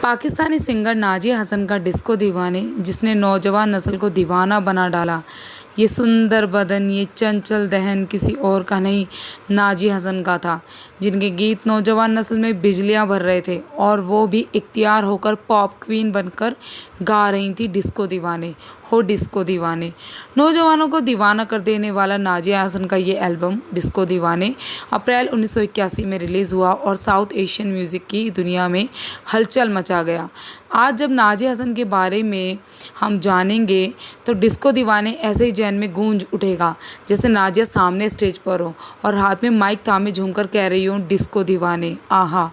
Pakistani singer Nazia Hasan का disco दीवाने जिसने नौजवान नस्ल को दीवाना बना डाला। ये सुंदर बदन, ये चंचल दहन किसी और का नहीं, नाज़िया हसन का था, जिनके गीत नौजवान नस्ल में बिजलियां भर रहे थे और वो भी इख्तियार होकर पॉप क्वीन बनकर गा रही थी डिस्को दीवाने हो डिस्को दीवाने। नौजवानों को दीवाना कर देने वाला नाज़िया हसन का ये एल्बम डिस्को दीवाने अप्रैल 1981 में रिलीज़ हुआ और साउथ एशियन म्यूज़िक की दुनिया में हलचल मचा गया। आज जब नाज़िया हसन के बारे में हम जानेंगे तो डिस्को दीवाने ऐसे ही जहन में गूंज उठेगा जैसे नाज़िया सामने स्टेज पर हो और हाथ में माइक थामे झूमकर कह रही हो डिस्को दीवाने आहा।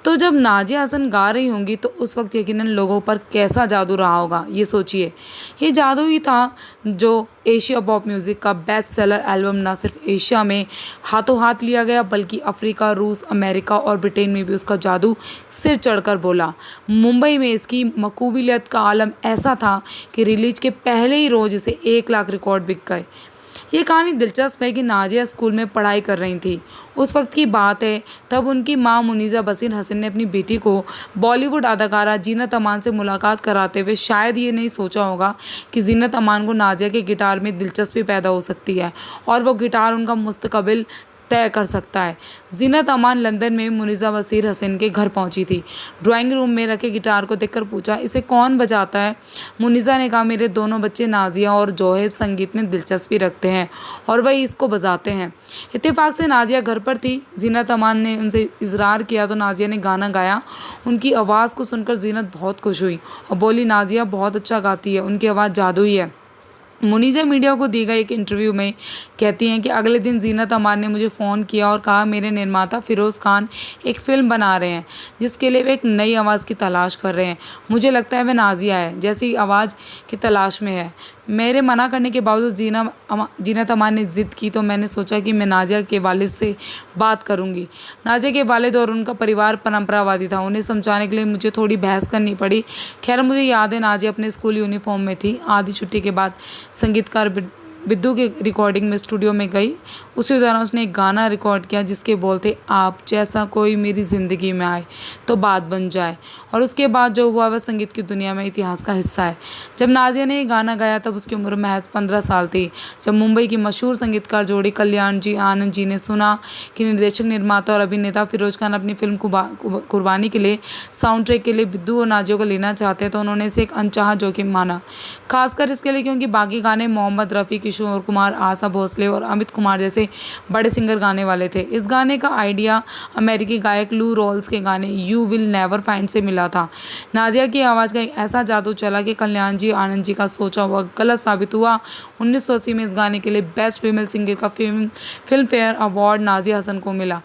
तो जब नाज़िया हसन गा रही होंगी तो उस वक्त यकीनन लोगों पर कैसा जादू रहा होगा, ये सोचिए। ये जादू ही था जो एशिया पॉप म्यूज़िक का बेस्ट सेलर एल्बम न सिर्फ एशिया में हाथों हाथ लिया गया बल्कि अफ्रीका, रूस, अमेरिका और ब्रिटेन में भी उसका जादू सिर चढ़कर बोला। मुंबई में इसकी मकबूलियत का आलम ऐसा था कि रिलीज के पहले ही रोज़ इसे 1 लाख रिकॉर्ड बिक गए। ये कहानी दिलचस्प है कि नाज़िया स्कूल में पढ़ाई कर रही थी। उस वक्त की बात है, तब उनकी मां मुनीज़ा बसीर हसन ने अपनी बेटी को बॉलीवुड अदाकारा जीनत अमान से मुलाकात कराते हुए शायद ये नहीं सोचा होगा कि जीनत अमान को नाज़िया के गिटार में दिलचस्पी पैदा हो सकती है और वो गिटार उनका मुस्तकबिल तय कर सकता है। जीनत अमान लंदन में मुनीज़ा बसीर हसन के घर पहुंची थी। ड्राइंग रूम में रखे गिटार को देखकर पूछा, इसे कौन बजाता है? मुनीज़ा ने कहा, मेरे दोनों बच्चे नाज़िया और जोहेब संगीत में दिलचस्पी रखते हैं और वही इसको बजाते हैं। इत्तेफाक से नाज़िया घर पर थी। जीनत अमान ने उनसे इजरार किया तो नाज़िया ने गाना गाया। उनकी आवाज़ को सुनकर जीनत बहुत खुश हुई और बोली, नाज़िया बहुत अच्छा गाती है, उनकी आवाज़ जादुई है। मुनीज़ा मीडिया को दी गई एक इंटरव्यू में कहती हैं कि अगले दिन जीनत अमान ने मुझे फ़ोन किया और कहा मेरे निर्माता फ़िरोज़ खान एक फ़िल्म बना रहे हैं जिसके लिए वे एक नई आवाज़ की तलाश कर रहे हैं। मुझे लगता है वह नाज़िया है जैसी आवाज़ की तलाश में है। मेरे मना करने के बावजूद जीनत अमान ने ज़िद की तो मैंने सोचा कि मैं नाज़िया के वालिद से बात करूंगी। नाज़िया के वालिद और उनका परिवार परंपरावादी था, उन्हें समझाने के लिए मुझे थोड़ी बहस करनी पड़ी। खैर मुझे याद है नाज़िया अपने स्कूल यूनिफॉर्म में थी। आधी छुट्टी के बाद संगीतकार बिद्दू के रिकॉर्डिंग में स्टूडियो में गई। उसी दौरान उसने एक गाना रिकॉर्ड किया जिसके बोल थे, आप जैसा कोई मेरी ज़िंदगी में आए तो बात बन जाए। और उसके बाद जो हुआ वह संगीत की दुनिया में इतिहास का हिस्सा है। जब नाज़िया ने ये गाना गाया तब उसकी उम्र महज 15 साल थी। जब मुंबई की मशहूर संगीतकार जोड़ी कल्याण जी आनंद जी ने सुना कि निर्देशक, निर्माता और अभिनेता फ़िरोज़ खान अपनी फिल्म कुर्बानी के लिए साउंड ट्रैक के लिए बिद्दू और नाज़िया को लेना चाहते हैं तो उन्होंने इसे एक अनचाहा जोखिम माना। खासकर इसके लिए क्योंकि बाकी गाने मोहम्मद रफ़ी, किशोर कुमार, आशा भोसले और अमित कुमार जैसे बड़े सिंगर गाने वाले थे। इस गाने का आइडिया अमेरिकी गायक लू रॉल्स के गाने यू विल नेवर फाइंड से मिला था। नाज़िया की आवाज़ का एक ऐसा जादू चला कि कल्याण जी आनंद जी का सोचा हुआ गलत साबित हुआ। 1980 में इस गाने के लिए बेस्ट फीमेल सिंगर का Filmfare award Nazia Hasan को मिला।